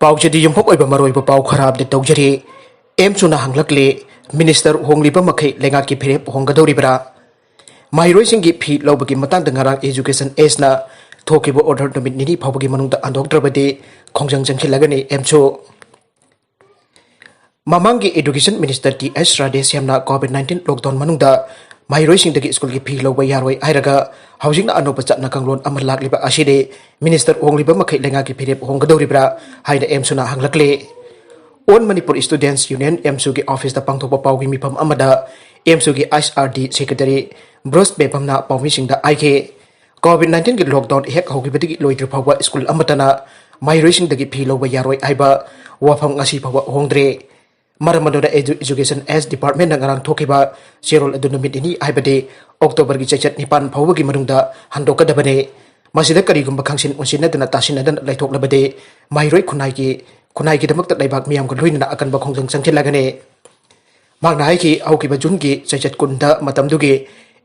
पाउचदी युम्फक ओइबा मरोइबा पाउ खराब दे तौजरी एम सुना हंगलकले मिनिस्टर होंगलिबा मखै लेंगा की फिरेप होंगदौरिबरा Maheiroisinggi फी लौबगी मतंग ngarang education एज ना thokhre order numit nini phawbagi manungda andokdrabadi khongjang jangkhilagani emcho Mamangi education minister ti S Radesh yamna covid-19 lockdown manungda Maheiroisingdagi school gi phi loba yaroi airaga housing na anopa chatna kanglon amar lakliba aside minister ongliba makhai lenga ki phirep honggadoribra haina emsuna hanglakle on Manipur students union emsu gi office da pangthopa pawgi mipam amada emsu gi SRD secretary Bros bepamna pawmisingda aike covid-19 gi lockdown hek hogibati loidru phawa school amatana Maheiroisingdagi phi loba yaroi aiba Wapham Ngasi phawa hongdre Maramadona education as department Ngarang thokkhiba Cheryl Order Numit Nini Ayaba October gi chachat nipan phawagi manungda Hangdoknaba masida karigumba khangsin unsinadana tasinadana laithoklabade Mahiroi khunai gi damakta laibak miyam ko luina akan ba khongjang changthilagane magna haiki aukiba jun gi chachat kunda matamdugi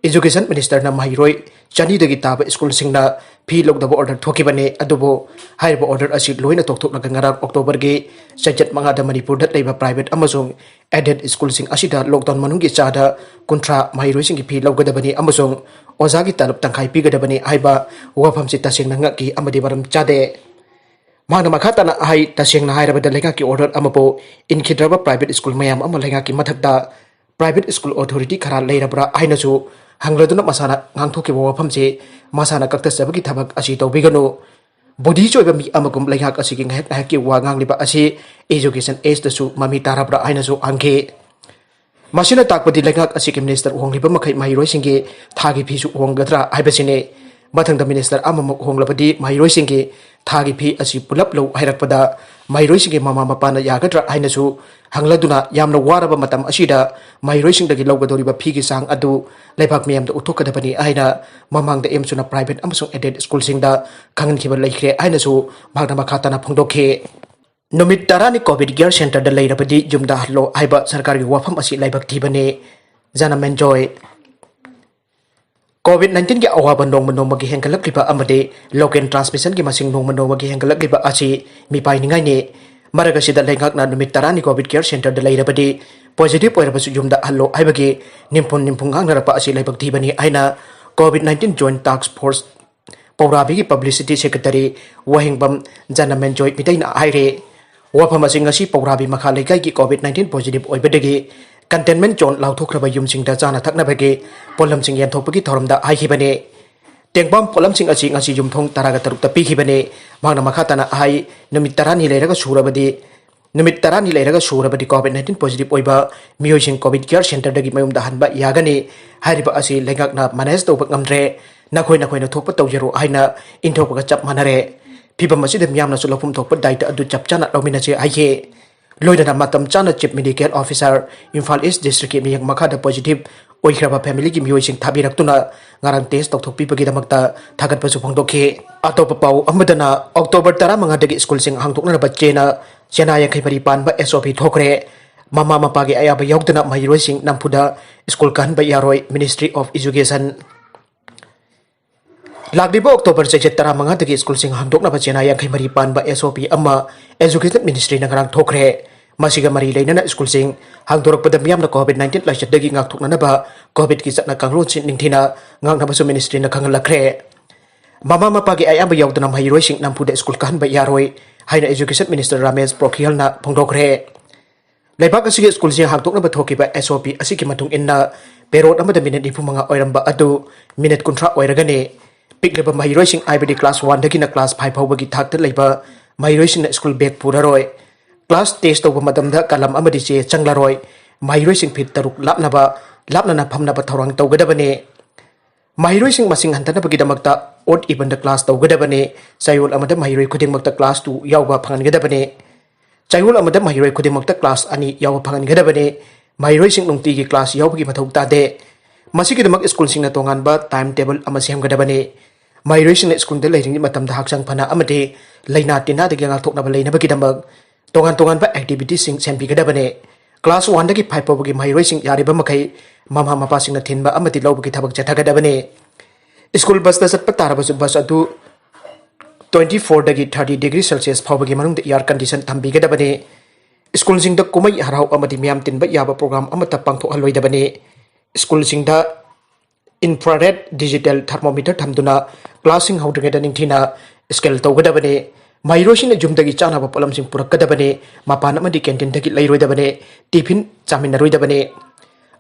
education minister na Mahiroi chani dagi taba school singna phi lokdaba order thokkibane adubo haiba order asi loina tokthoknaga ngarang October gi chachat mangada Manipur da laiba private amasung added school sing asida lockdown manungi chada kuntra Maheiroisinggi phi loggadabani amasung ozagi talap tangkai pigadabani haiba wafam si tasingna ngaki amadi baram chade Mana makhatana hai tasingna hairabada lenga ki order amapo inkhidraba private school mayam ama lenga ki mathakda private school authority khara leirabra ainasu hangladuna masana ngangthoki wafam se masana kakta sabagi thabak asi tobigano body choiba mi amagum lenga asi ki ngak ki wa ngangliba asi education age dasu mami tarabra ainasu angke masina takpadi lenga asi ki minister hongliba makhai Maheiroisinggi thagi phi su honggadra aibasine Matangda minister amamuk honglabadi Maheiroisinggi thagi phi asi pulap lo hairakpada Maheiroisinggi Mama-Mapa na yagadra ainasu hangladuna yamna waraba matam asida Maheiroisingdagi lawgadoriba phi gi sang adu leibak miyam da uthokadabani aina mamangda emsuna private amasung aided school singda Khanghankhre Leikhidre ainasu magna makhatana phongdokhe numit tarani covid care center da Leirabadi jumda Hallo Haiba Sarkar gi Wapham asi Leibak Thibani jana menjoy COVID-19 ki awaba nong gi hengkalakliba amade local transmission gi masing nong gi hengkalakliba asi mi painingai ne maraga sida lengak na numit tarani covid care center da Leirabadi positive oirabasu jumda Hallo Haibagi nimpung hangnarapa asi Leibak Thibani aina COVID-19 joint task force Paurabi gi publicity secretary Wahingbam jana menjoy mitaina aire Wapham asi ngasi Paurabi makha lekai gi COVID-19 positive oibadagi containment zone lauthokraba yumsingda chana thaknabagi polamsing yanthokpagi thoramda aihibane tengbam polamsing asi ngasi yumthong taraga tarukta pikhibane magna makhatana ai numit tarani leiraga surabadi covid-19 positive oiba Meoi-sing covid care center dagi mayumda hanba yagani hariba asi lengakna manage tawbak ngamdre nakhoi na thokpa tawjero haina inthokpaga chap manare phibam asida miyamna su lofum thokpa daita adu chap chana lominache aihe Loidana matam chana chief medical officer Imphal East district mi yang makada positive oikraba family gi Meoi-sing thabiraktuna ngarang test tokthokpibagi damakta thagatpa su phongdokhe atopa pau amadana October 15 dagi school sing hangdoknaba Chena yang bari Panba SOP Thokhre Mama-Mapa gi Ayaba Yaodana Maheiroising Namphuda school Kahanba Yaroi Ministry of Education Lagdiba October 15 dagi school sing hangdoknaba Chena yang bari Panba SOP amma Education Ministry Ngarang Thokhre masiga mari leina school sing hangdorakpada miyamna COVID-19 laichat dagi ngakthoknaba COVID ki chatna kanglon sin ningthina ngangnaba su ministry na khangalakre Mama-Mapa gi Ayaba Yaodana Maheiroising Namphuda school Kahanba Yaroi haina education minister Ramesh Prokhyal na phongdokre leibak asigi school sing hangdoknaba thokiba SOP asigi matung inna perot amada minute 25 oiramba adu minute kuntra oiragani pikleba Maheiroising ibd class 1 dagi na class 5 hawbagi thakta leiba Maheiroising school bag puraroi class test over madamda kalam amadi che changlaroi Maheiroising fit taruk lapnana phamnaba thorang tawgadabane Maheiroising masing hantanabagi damakta odd even the class tawgadabane chayol amada Maheiroi khudingmakta class 2 yawba phangangadabane chayol amada Maheiroi khudingmakta class 2 yawba phangangadabane Maheiroising nungtigi class yawbagi mathau tade masigi damak school sing na tonganba timetable ama semgadabane Maheiroising school de leiring matamda haksang phana amade leina tina de gang thoknaba leinabagi damak tongan ba activity sing sembigadabane class 1 dagi 5 pawagi Maheiroising yariba makai Mama-Mapa sing na thinba amati lawbagi thabak chathagadabane school bus da satpa tarabasu bus adu 24 dagi 30 degree Celsius फावबगी मनुंग air condition थंबीगदबने school सिंग द कुमई हराव अमदी मियाम तिनबा याबा प्रोग्राम अमता पांगथोहलोइदबने स्कूल सिंग द इंफ्रारेड डिजिटल थर्मोमीटर थमदुना क्लासिंग हौद्रिगेदा निंगथिना स्केल तौगदबने Maheiroisingna jumdagi chanaba polamsing purakadabane mapan amadi canteen dagi leiroidabane tiffin chaminaroidabane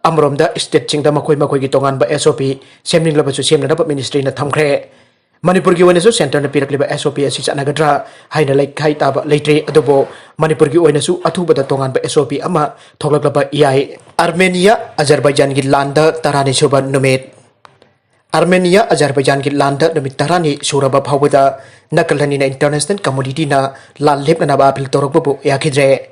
amromda state singda makoi gi tongan ba SOP semning labasu semnaba ministry na thamkhre Manipur gi oinasu center na pirakliba SOP asi chanagadra haina laikhai taba leitre adobo Manipur gi oinasu athubada tongan ba SOP ama thoklaklaba iai Armenia Azerbaijan gi landa tarani soba numit Armenia Azerbaijan ki landa numit tarani suraba phawada nakalani na international community na lan lepnaba apil torokbu Yakhidre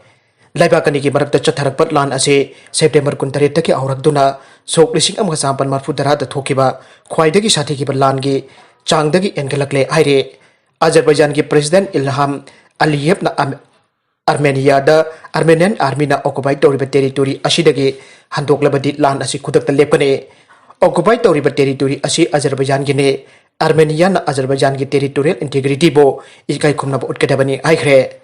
laibakani ki marakta chatharakpat lan ase September 13 taki aurakduna sok lising amga sampan Namphuda da thokkhiba khwaidagi sathi ki lan gi changdagi engalakle aire Azerbaijan ki president Ilham Aliyev na Armenia da Armenian army na occupy toriba territory asidagi Hangdoknaba lan asi khudakta lepkane Occupy toriba territory asi Azerbaijan gine Armenia na Azerbaijan ki territorial integrity bo ikai khumna utkadabani aikhre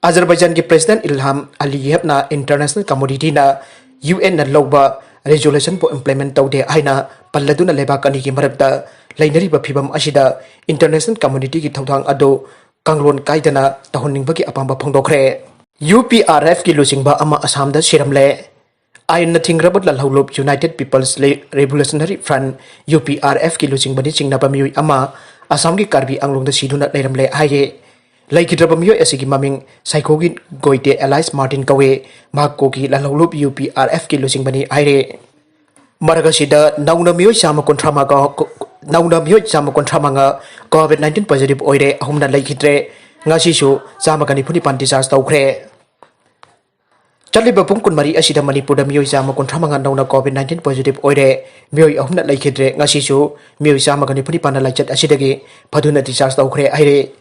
Azerbaijan ki president Ilham Aliyev na international community na UN na logba resolution po implement taude aina palladuna lebakani ki marakta lainari ba phibam asida international community ki thawthang ado kanglon kaidana tahonningbagi apamba phongdokre UPRF ki lusingba ama Assam da siramle Ayon na thingrabot lalhawlop United People's Revolutionary Front UPRF ki lusing bani chingnaba Meoi ama Assam ki Karbi Anglong da siduna leiramle haye Leikhidre Meoi asigi maming Saikhogi Goite Elias Martin kawe mahakko ki lalhawlop UPRF ki lusing bani aire Maragasida nauna Meoi sama kontrama nga COVID-19 positive oire ahumna Leikhidre Ngasi su sama kani phuni panti charge Thokhre Chaliba pungkun mari asida Manipur da Meoi sama kontramanga nauna COVID-19 positive oire Meoi ahumna Leikhidre Ngasi su Meoi sama kani phuni pana laichat asidagi phaduna discharge Thokhre aire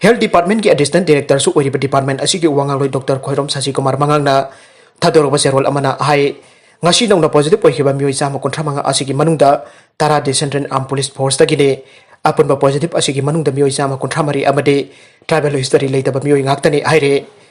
Health Department ki Assistant Director su oiriba department asigi wangaloi Dr. Khoirom Sasi Kumar mangangna thadoroba serol amana hai ngasi nauna positive oihiba Meoi sama kontramanga asigi manungda tara Central Armed Police Force dagine apunba positive asigi manungda Meoi sama kontramari amade tribal history leitaba Meoi ngaktani aire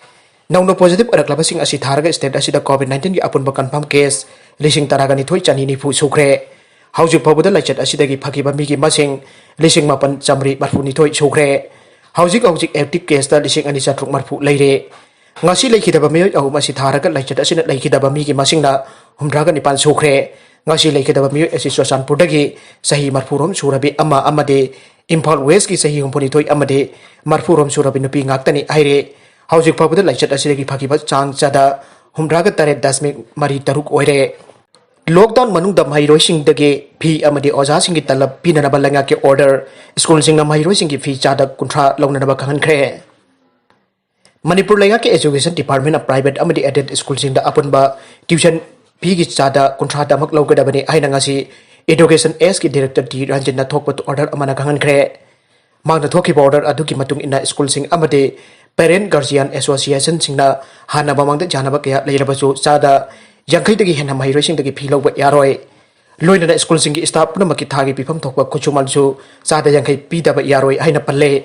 Nauna positive araklabasing asi tharaga state asida COVID-19 ki apunba confirm case lising taragani thoi chani ni phu Sukhre hauju phabuda laichat asidagi phakiba mi ki masing lising mapan chamri marfu ni thoi Sukhre haujik active case da lising ani chatruk marfu leire ngasi leikhidaba Meoi ahum asi tharaga laichat asina leikhidaba mi ki masingna humdraga nipan Sukhre ngasi leikhidaba Meoi asi Sosanpur dagi sahi marfurom surabi ama amade Imphal West ki sahi humpuni thoi amade marfurom surabi nupi ngaktani aire Haujik phabuda laichat asidagi phakiba chang chada humdraga tare dasme mari taruk oire lockdown manungda Maheiroisingdagi phi amadi oja singi talab pinanaba langa ke order school singna Maheiroisinggi phi chada kunthra Lounaba Khanghankhre Manipur langa ke education department of private amadi aided school singda apunba tuition phi gi chada kunthra damak lawgadabani aina ngasi education s ki director di Ranjit na thokpa order amana Khanghankhre magna thokkhiba order aduki matung ina school sing amade Parent Guardian Association singna hana bamangda janaba kaya leirabasu chada yankaidagi hena Maheiroisingdagi philoba Yaroi loinana school singi staff namaki thagi pifam thokpa kuchumalsu chada yankai pidaba Yaroi haina palle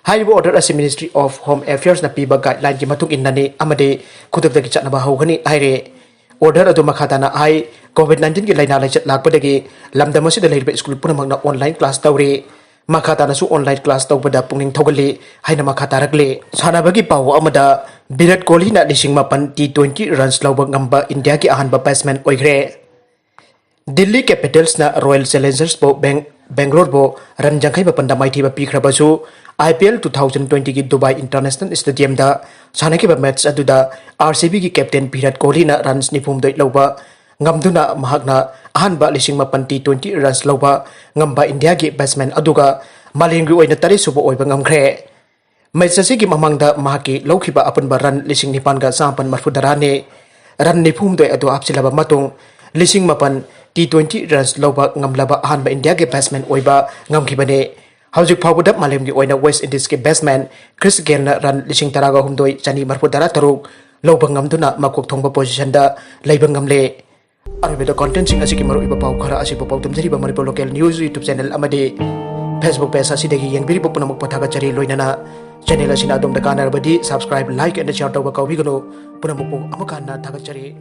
haibo order as Ministry of Home Affairs na piba guideline ki matung innani amade khudakdagi chanaba hawgani aire order adu makhatana ai COVID-19 ki laina laichat lakpadagi lamdamasida leirba school punamangna online class tawri Makhatana su online class tawbada pungning thogali haina makhatarakle sanabagi pawo amada Virat Kohli na lising mapan T20 runs lawba ngamba India ki ahanba batsman oigre Delhi Capitals na Royal Challengers bo Bangalore bo ran jangkai bapanda maithiba pikhrabasu IPL 2020 ki Dubai International Stadium da sanaki ba match aduda RCB ki captain Virat Kohli na runs nifum doi lawba ngamduna mahakna ahanba lising mapan T20 runs lawba ngamba India ki batsman aduga malingri oina tari subo oiba ngamkhre match asigi mamangda mahaki lawkhiba apunba run lising nipan ga sampan marfudarane run nifum doi adu apsilaba matung lising mapan T20 runs lawba ngamlaba ahanba India ki batsman oiba ngamkhibane Haujik phabuda malemgi oina West Indies ki batsman Chris Gayle na run lising taraga humdoi chani marfudara taruk lawba ngamduna makok thongba position da leiba ngamle Arabida content sing asiki maru iba pau khara asik pau tumjari ba Manipur local news YouTube channel amade Facebook page asidagi yengbiribo punamuk pathagachari loinana channel asina adom da kanarabadi subscribe like and share tawba kaubigano punamuk amakana thagachari